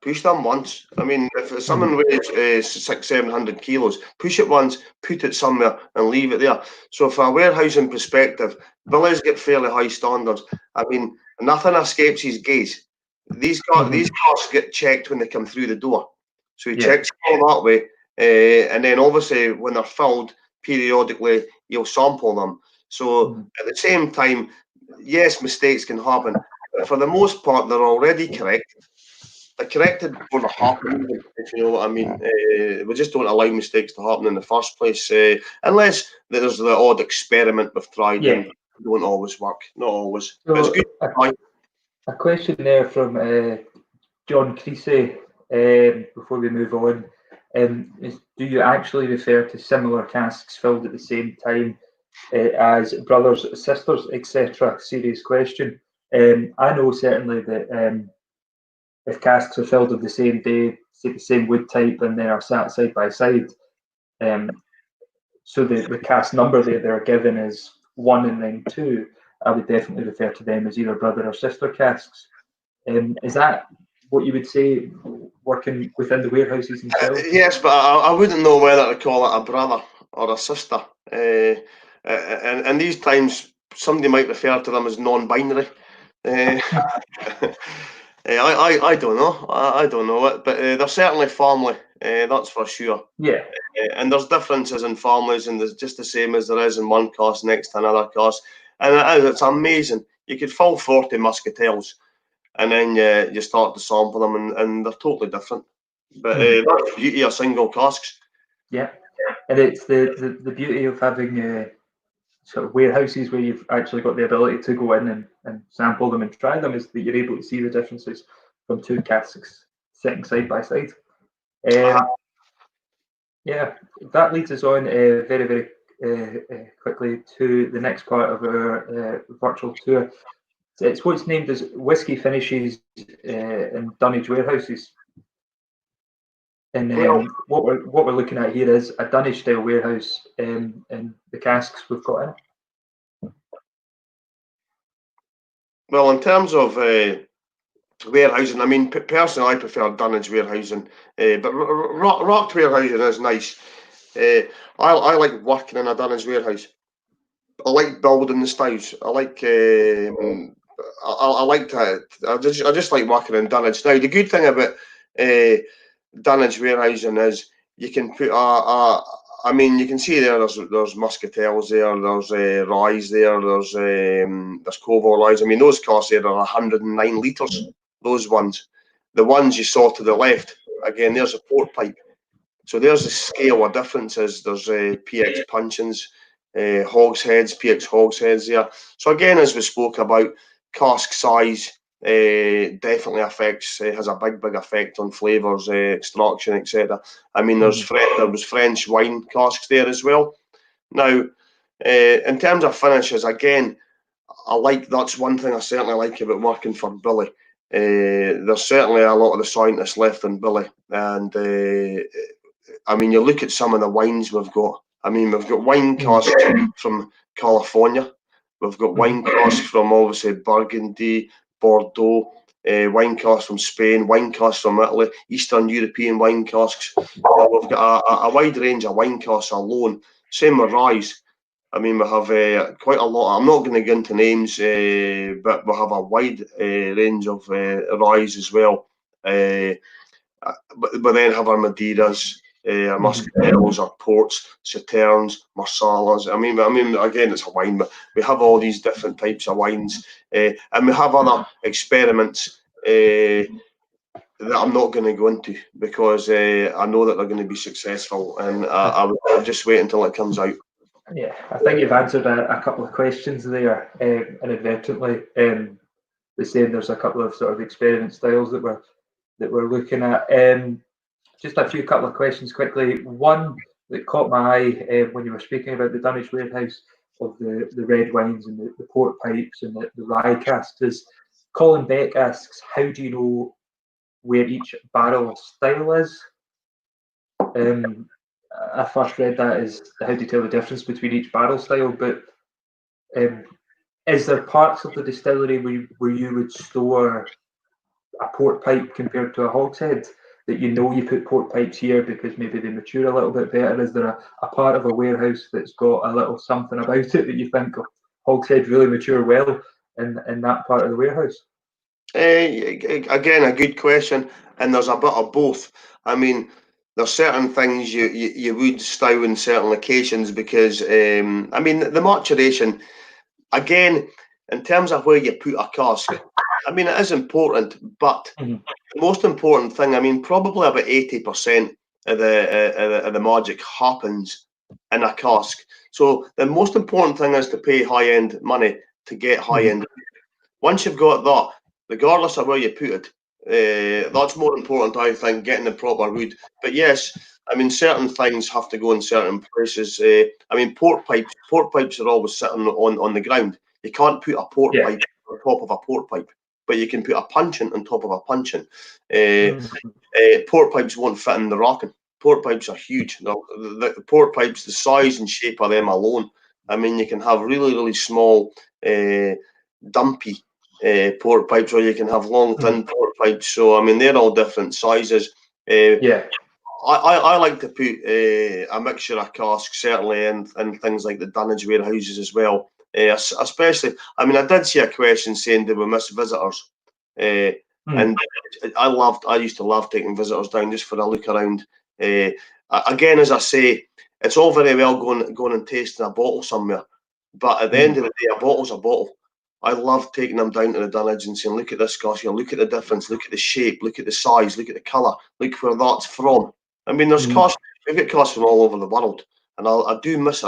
Push them once. I mean, if someone weighs 600-700 kilos, push it once, put it somewhere, and leave it there. So, from a warehousing perspective, Billy's got fairly high standards. I mean, nothing escapes his gaze. These casks get checked when they come through the door. So he checks them all that way, and then obviously when they're filled, periodically you'll sample them. So at the same time, yes, mistakes can happen, but for the most part, they're already correct. They're corrected before they happen, if you know what I mean. We just don't allow mistakes to happen in the first place, unless there's the odd experiment we've tried and don't always work. Not always. So, but it's good. A question there from John Creasy, before we move on, is, do you actually refer to similar casks filled at the same time as brothers, sisters, etc.? Serious question. I know certainly that if casks are filled of the same day, say the same wood type, and they are sat side by side, so the cask number that they're given is 1 and then 2, I would definitely refer to them as either brother or sister casks. Is that what you would say working within the warehouses themselves? Yes, but I wouldn't know whether to call it a brother or a sister. And these times, somebody might refer to them as non-binary. I don't know. I don't know it, but they're certainly family. That's for sure. Yeah. And there's differences in families, and there's just the same as there is in one cask next to another cask. And it's amazing. You could fill 40 muscatels, and then you start to sample them, and they're totally different. But that's the beauty of single casks. Yeah, and it's the beauty of having sort of warehouses where you've actually got the ability to go in and sample them and try them, is that you're able to see the differences from two casks sitting side by side. Yeah, that leads us on very quickly to the next part of our virtual tour. It's what's named as whiskey finishes in dunnage warehouses. And what we're looking at here is a dunnage style warehouse in the casks we've got in it. Well, in terms of warehousing, I mean, personally, I prefer dunnage warehousing, but rocked warehousing is nice. I like working in a dunnage warehouse. I like building the styles. I like I like to. I just like working in dunnage. Now, the good thing about dunnage warehousing is you can put I mean, you can see there's muscatels there, there's ryes there, there's Covor ryes. I mean, those casks there are 109 litres. Those ones, the ones you saw to the left, again, there's a port pipe. So there's a scale of differences. There's PX puncheons, hogsheads, PX hogsheads there. So again, as we spoke about, cask size definitely affects, has a big effect on flavours, extraction, etc. I mean, there was French wine casks there as well. Now, in terms of finishes, again, that's one thing I certainly like about working for Billy. There's certainly a lot of the scientists left in Billy, and I mean, you look at some of the wines we've got. I mean, we've got wine casks from California. We've got wine casks from obviously Burgundy, Bordeaux, wine casks from Spain, wine casks from Italy, Eastern European wine casks. We've got a wide range of wine casks alone. Same with ryes. I mean, we have quite a lot. I'm not going to get into names, but we have a wide range of ryes as well. But then have our Madeiras, our Muscatels, our Ports, Sauternes, Marsalas. I mean, again, it's a wine, but we have all these different types of wines, and we have other experiments that I'm not going to go into because I know that they're going to be successful, and I'll just wait until it comes out. Yeah, I think you've answered a couple of questions there inadvertently. The same, there's a couple of sort of experiment styles that we're looking at. Just a couple of questions quickly. One that caught my eye when you were speaking about the dunnage warehouse of the red wines and the port pipes and the rye casks is Colin Beck asks, how do you know where each barrel style is? I first read that as how do you tell the difference between each barrel style, but is there parts of the distillery where you would store a port pipe compared to a hogshead that you know you put port pipes here because maybe they mature a little bit better? Is there a part of a warehouse that's got a little something about it that you think hogsheads really mature well in that part of the warehouse? Again, a good question, and there's a bit of both. I mean, there's certain things you would stow in certain occasions because I mean the maturation. Again, in terms of where you put a cask, I mean it is important, but the most important thing, I mean, probably about 80% of the magic happens in a cask. So the most important thing is to pay high end money to get high end. Once you've got that, regardless of where you put it. That's more important, I think, getting the proper wood. But yes, I mean, certain things have to go in certain places. I mean, port pipes are always sitting on the ground. You can't put a port pipe on top of a port pipe, but you can put a puncheon on top of a puncheon. Port pipes won't fit in the rocking. Port pipes are huge. The port pipes, the size and shape of them alone. I mean, you can have really, really small, dumpy port pipes, or you can have long, thin port pipes. So, I mean, they're all different sizes. I like to put a mixture of casks, certainly, and things like the dunnage warehouses as well. Especially, I mean, I did see a question saying do we miss visitors? And I used to love taking visitors down just for a look around. Again, as I say, it's all very well going and tasting a bottle somewhere, but at the end of the day, a bottle's a bottle. I love taking them down to the dunnage and saying, look at this cask here, look at the difference, look at the shape, look at the size, look at the colour, look where that's from. I mean, there's casks, we've got casks from all over the world. And I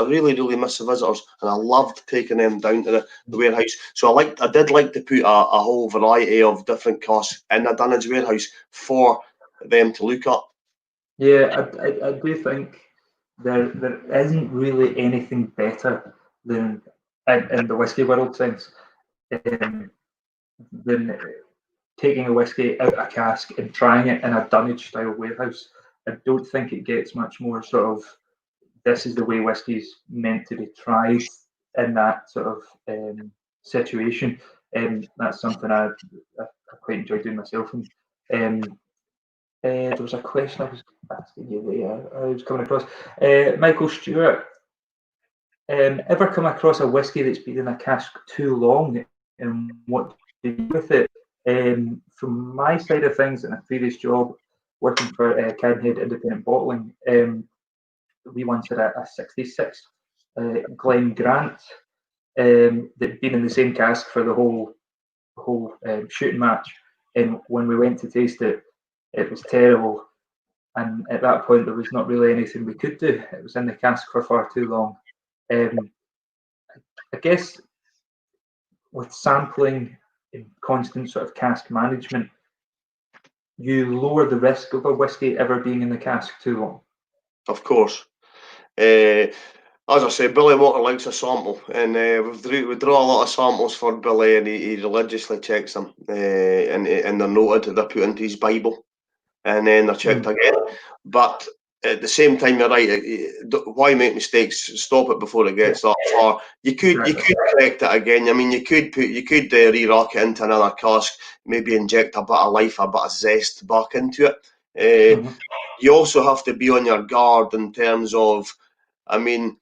really, really miss the visitors, and I loved taking them down to the warehouse. So I did like to put a whole variety of different casks in a dunnage warehouse for them to look at. Yeah, I do think there isn't really anything better than in the whiskey world sense than taking a whiskey out of a cask and trying it in a dunnage style warehouse. I don't think it gets much more sort of this is the way whiskey's meant to be tried in that sort of situation. That's something I quite enjoy doing myself. And there was a question I was asking you there. I was coming across. Michael Stewart, ever come across a whiskey that's been in a cask too long, and what do you do with it? From my side of things, in a previous job working for Cadenhead Independent Bottling, we once had a 66 Glen Grant that'd been in the same cask for the whole shooting match. And when we went to taste it, it was terrible. And at that point, there was not really anything we could do. It was in the cask for far too long. I guess with sampling and constant sort of cask management, you lower the risk of a whiskey ever being in the cask too long. Of course. As I say, Billy Walker likes a sample, and we draw a lot of samples for Billy, and he religiously checks them, and they're noted, they're put into his Bible, and then they're checked again. But at the same time, you're right. Why make mistakes? Stop it before it gets that far. You could correct it again. I mean, you could re-rock it into another cask, maybe inject a bit of life, a bit of zest back into it. You also have to be on your guard in terms of, I mean,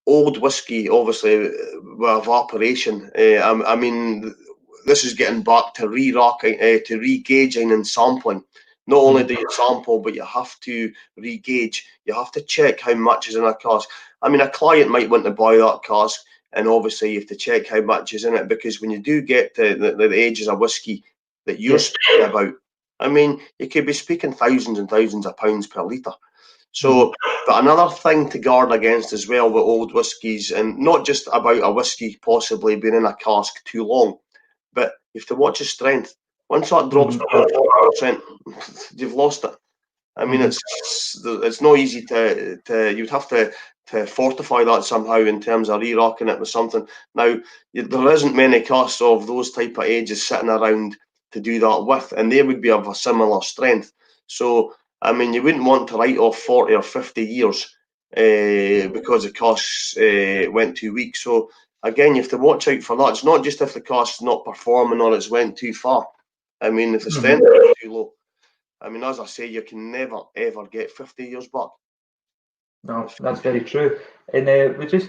old whiskey, obviously, with evaporation. I mean, this is getting back to re-rocking, to re-gauging and sampling. Not only do you sample, but you have to re-gauge. You have to check how much is in a cask. I mean, a client might want to buy that cask, and obviously you have to check how much is in it, because when you do get to the ages of whiskey that you're speaking about, I mean, you could be speaking thousands and thousands of pounds per litre. So, but another thing to guard against as well with old whiskies, and not just about a whiskey possibly being in a cask too long, but you have to watch its strength. Once that drops below 40%, you've lost it. I mean, it's not easy to you'd have to fortify that somehow in terms of re-rocking it with something. Now, there isn't many casks of those type of ages sitting around to do that with, and they would be of a similar strength. So, I mean, you wouldn't want to write off 40 or 50 years because the casks went too weak. So, again, you have to watch out for that. It's not just if the cask's not performing or it's went too far. I mean, if the strength is too low. I mean, as I say, you can never, ever get 50 years back. No, that's very true. And we're just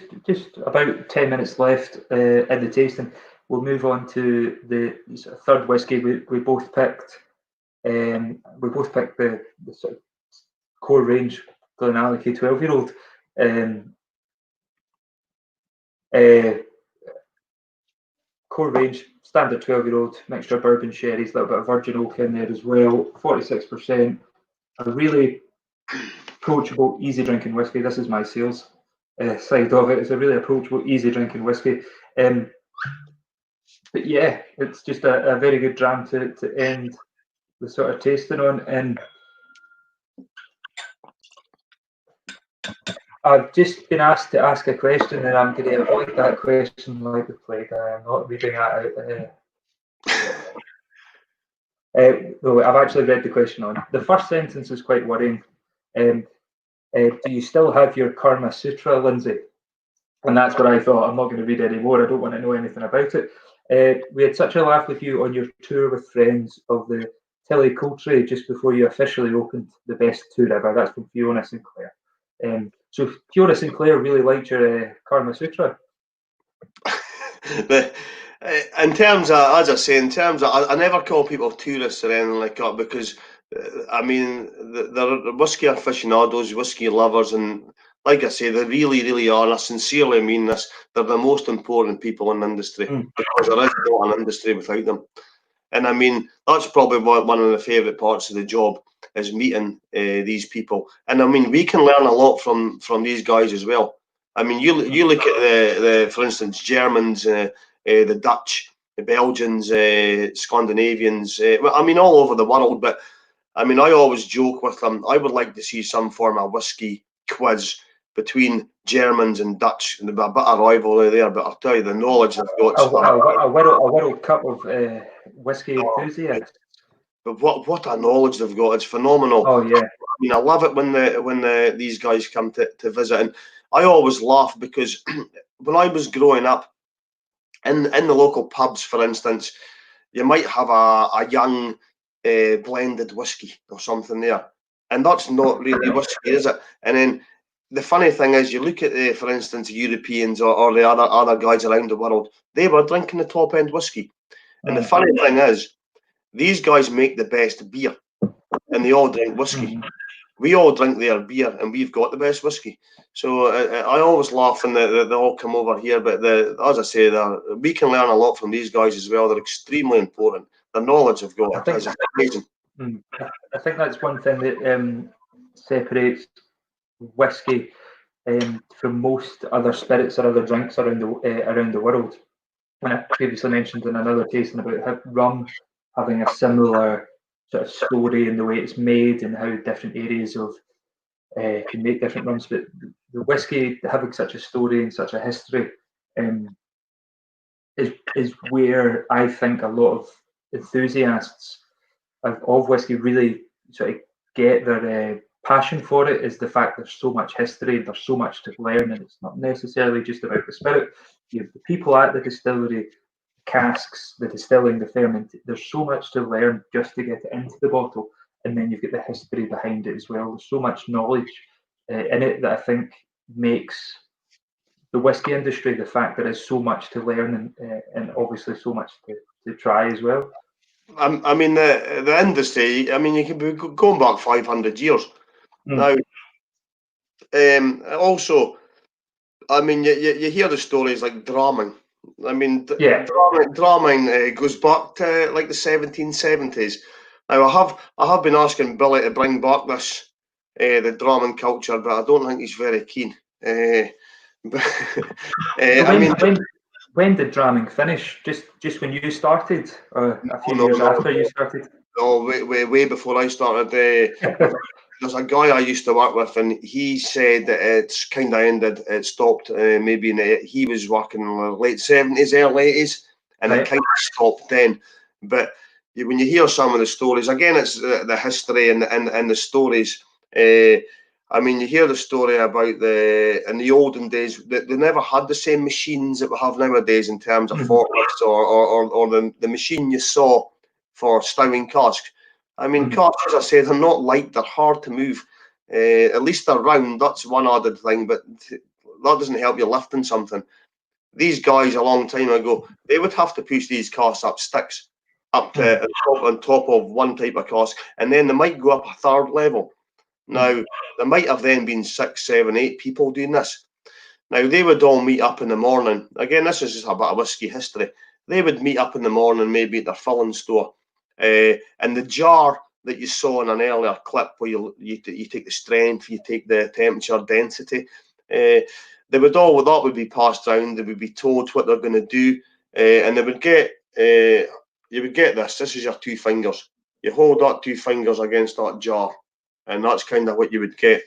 about 10 minutes left in the tasting. We'll move on to the sort of third whiskey we both picked. We both picked the sort of core range GlenAllachie 12-year-old. Core range, standard 12-year-old, mixture of bourbon sherries, a little bit of virgin oak in there as well, 46%. A really approachable, easy drinking whiskey. This is my sales side of it. It's a really approachable, easy drinking whiskey. But yeah, it's just a very good dram to end the sort of tasting on. And I've just been asked to ask a question, and I'm going to avoid that question like the plague. I am not reading that out. No, I've actually read the question on. The first sentence is quite worrying. Do you still have your Karma Sutra, Lindsay? And that's what I thought. I'm not going to read any more. I don't want to know anything about it. We had such a laugh with you on your tour with friends of the Teleculture just before you officially opened the best tour ever. That's from Fiona Sinclair. So Fiona Sinclair really liked your Karma Sutra. In terms of, as I say, in terms of, I never call people tourists or anything like that because, I mean, they're whiskey aficionados, whiskey lovers, and like I say, they really, really are. And I sincerely mean this. They're the most important people in the industry because there is not an industry without them. And I mean, that's probably one of the favourite parts of the job is meeting these people. And I mean, we can learn a lot from these guys as well. I mean, you look at the for instance, Germans, the Dutch, the Belgians, Scandinavians. Well, I mean, all over the world. But I mean, I always joke with them. I would like to see some form of whiskey quiz between Germans and Dutch. And a bit of rivalry there, but I'll tell you, the knowledge they've got. A World Cup of whiskey enthusiasts. But what a knowledge they've got! It's phenomenal. Oh yeah. I mean, I love it when these guys come to visit, and I always laugh because when I was growing up, in the local pubs, for instance, you might have a young blended whiskey or something there, and that's not really whiskey, is it? And then the funny thing is, you look at for instance, Europeans or the other guys around the world, they were drinking the top end whiskey, and the funny thing is, these guys make the best beer, and they all drink whiskey. We all drink their beer, and we've got the best whiskey. So I always laugh when they all come over here. But as I say, we can learn a lot from these guys as well. They're extremely important. The knowledge they've got is amazing. I think that's one thing that separates whiskey from most other spirits or other drinks around the world. And I previously mentioned in another tasting about how rum having a similar sort of story in the way it's made and how different areas of can make different rums, but the whiskey having such a story and such a history is where I think a lot of enthusiasts of whiskey really sort of get their passion for it. Is the fact there's so much history, there's so much to learn, and it's not necessarily just about the spirit. You have the people at the distillery, casks, the distilling, the ferment. There's so much to learn just to get it into the bottle, and then you've got the history behind it as well. There's so much knowledge in it that I think makes the whiskey industry the fact there is so much to learn and obviously so much to try as well. I mean, the industry, I mean, you can be going back 500 years. Now, also, I mean, you hear the stories like drumming. I mean, drumming goes back to like the 1770s. Now, I have been asking Billy to bring back this the drumming culture, but I don't think he's very keen. When did drumming finish? Just when you started, or a few years after you started? No, way before I started. There's a guy I used to work with, and he said that it's kind of ended. It stopped maybe he was working in the late 70s, early 80s, and it kind of stopped then. But when you hear some of the stories, again, it's the history and the stories. I mean, you hear the story about in the olden days that they never had the same machines that we have nowadays in terms of forklifts or the machine you saw for stowing casks. I mean, casks, as I say, they're not light, they're hard to move. At least they're round, that's one added thing, but that doesn't help you lifting something. These guys, a long time ago, they would have to push these casks up sticks, up to on top of one type of cask, and then they might go up a third level. Now, there might have then been 6, 7, 8 people doing this. Now, they would all meet up in the morning. Again, this is just a bit of whiskey history. They would meet up in the morning, maybe at their filling store. And the jar that you saw in an earlier clip where you take the strength, you take the temperature, density, that would be passed around. They would be told what they're going to do. and they would get you would get this. This is your two fingers. You hold that two fingers against that jar, and that's kind of what you would get.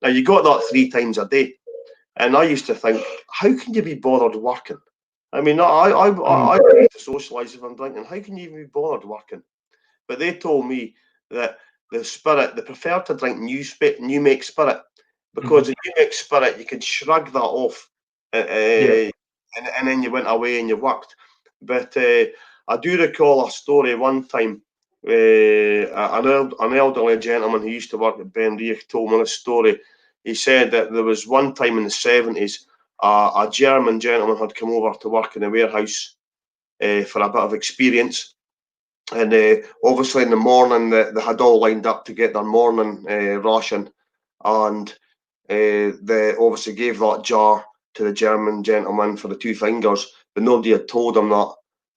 Now you got that 3 times a day, and I used to think, how can you be bothered working? I mean, I need to socialise if I'm drinking. How can you even be bothered working? But they told me that the spirit, they prefer to drink new make spirit, because the new make spirit, you could shrug that off, and then you went away and you worked. But I do recall a story one time. An elderly gentleman who used to work at Ben Reich told me a story. He said that there was one time in the 70s, a German gentleman had come over to work in a warehouse for a bit of experience. And obviously in the morning, they had all lined up to get their morning ration. And they obviously gave that jar to the German gentleman for the 2 fingers, but nobody had told him that.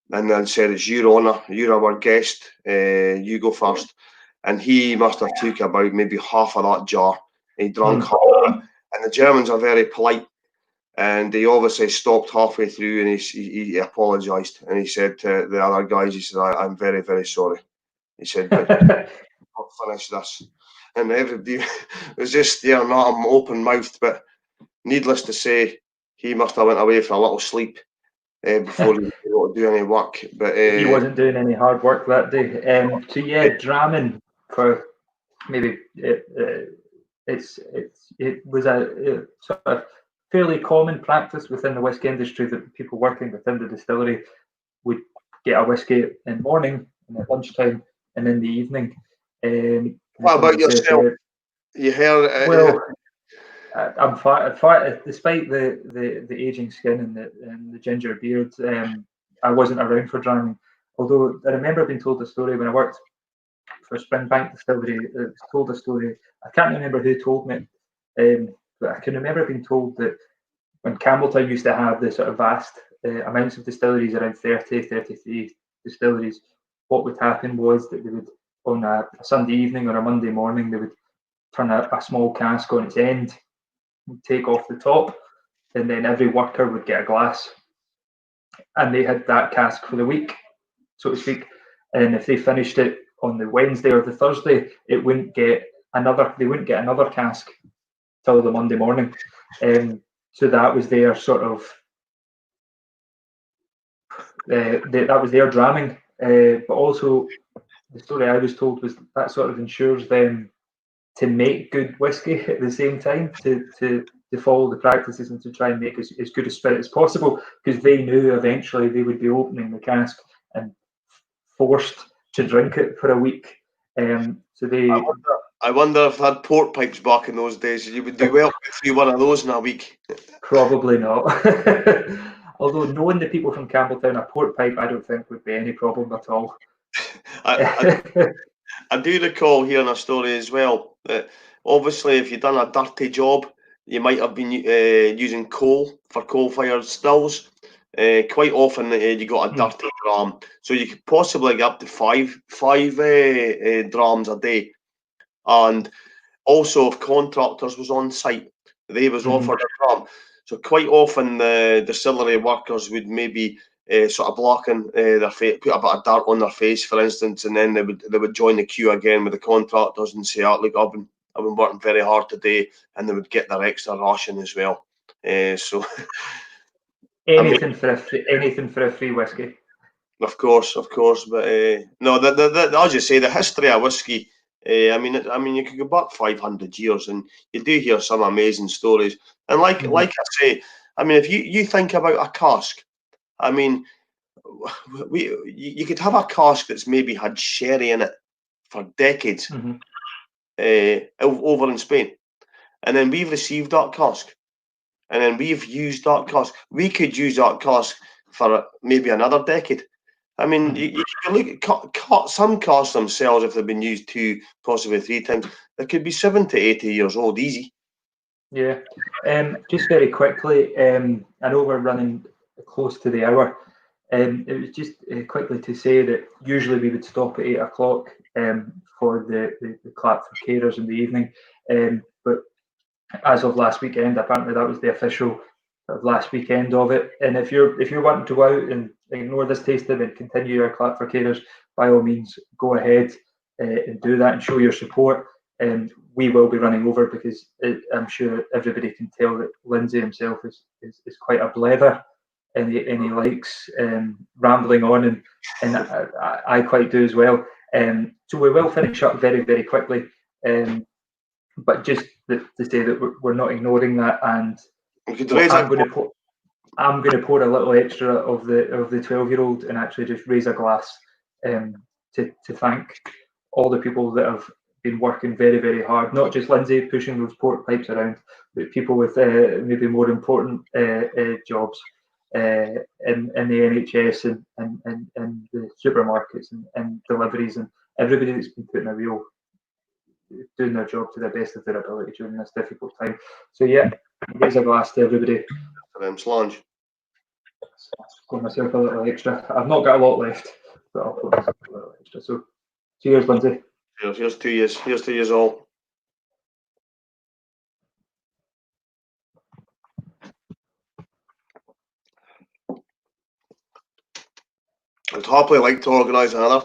And then said, it's your honour, you're our guest, you go first. And he must have took about maybe half of that jar. He drank half of it. And the Germans are very polite. And he obviously stopped halfway through, and he apologised. And he said to the other guys, he said, I'm very, very sorry. He said, but I'll finish this. And everybody was just staring at him open-mouthed. But needless to say, he must have went away for a little sleep before he was able to do any work. But he wasn't doing any hard work that day. So yeah, dramming for maybe it was a sort of fairly common practice within the whisky industry that people working within the distillery would get a whisky in the morning and at lunchtime and in the evening. What about yourself? You heard? Well, I'm far, despite the aging skin and the ginger beard, I wasn't around for dramming. Although I remember being told a story when I worked for Springbank Distillery. It was told a story. I can't remember who told me, but I can remember being told that when Campbelltown used to have the sort of vast amounts of distilleries, around 30, 33 distilleries, what would happen was that they would, on a Sunday evening or a Monday morning, they would turn a small cask on its end, take off the top, and then every worker would get a glass. And they had that cask for the week, so to speak. And if they finished it on the Wednesday or the Thursday, it wouldn't get another. They wouldn't get another cask till the Monday morning. So that was their sort of that was their dramming. But also, the story I was told was that sort of ensures them to make good whiskey at the same time, to follow the practices and to try and make as good a spirit as possible, because they knew eventually they would be opening the cask and forced to drink it for a week. So they. I wonder if they had port pipes back in those days. You would do well to get through one of those in a week. Probably not. Although knowing the people from Campbelltown, a port pipe, I don't think would be any problem at all. I do recall hearing a story as well that obviously if you've done a dirty job, you might have been using coal for coal-fired stills. Quite often you got a dirty dram, so you could possibly get up to five drams a day. And also if contractors was on site, they was offered a dram. So quite often the distillery workers would maybe sort of blacken their face, put a bit of dirt on their face, for instance, and then they would join the queue again with the contractors and say, "Oh, look, I've been working very hard today," and they would get their extra ration as well. So anything for a free whiskey. Of course, but no, as you say, the history of whiskey. I mean, you could go back 500 years, and you do hear some amazing stories. And like I say, I mean, if you think about a cask, I mean, you could have a cask that's maybe had sherry in it for decades over in Spain, and then we've received that cask, and then we've used that cask. We could use that cask for maybe another decade. I mean, you can look at some casks themselves, if they've been used 2, possibly 3 times, they could be 70, 80 years old, easy. Yeah. Just very quickly, I know we're running close to the hour. It was just quickly to say that usually we would stop at 8 o'clock for the clap for carers in the evening. But as of last weekend, apparently that was the official last weekend of it. And if you're wanting to go out and ignore this tasting and continue your clap for carers, by all means, go ahead and do that and show your support. And we will be running over because I'm sure everybody can tell that Lindsay himself is quite a blether, and he likes rambling on, and I quite do as well. So we will finish up very, very quickly. But just to say that we're not ignoring that, and I'm going to pour a little extra of the 12-year-old and actually just raise a glass to thank all the people that have been working very, very hard. Not just Lindsay pushing those pork pipes around, but people with maybe more important jobs in the NHS and the supermarkets and deliveries, and everybody that's been putting a real doing their job to the best of their ability during this difficult time. So yeah, raise a glass to everybody. Slange. Pour myself a little extra. I've not got a lot left, but I'll pour myself a little extra. So cheers, Lindsay. Cheers. Here's 2 years. Here's 2 years all. I'd happily like to organise another